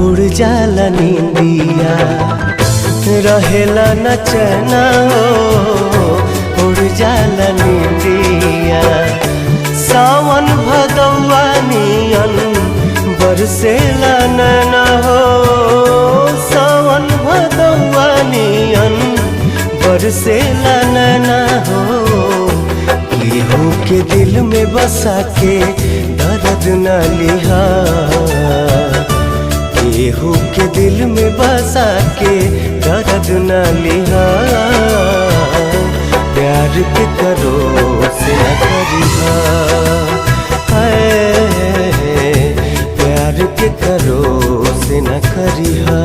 उड़ जाला नींदिया रहेला न चैना हो उड़ जाला नींदिया। सावन भदौआ नियन बरसेला नैना हो सावन भदौआ नियन बरसेला नैना हो। केहू के दिल में बसा के दर्द न लिहा केहू के दिल में बसा के दर्द न लिहा। प्यार के करो से न करिहा प्यार के करो से न करिहा।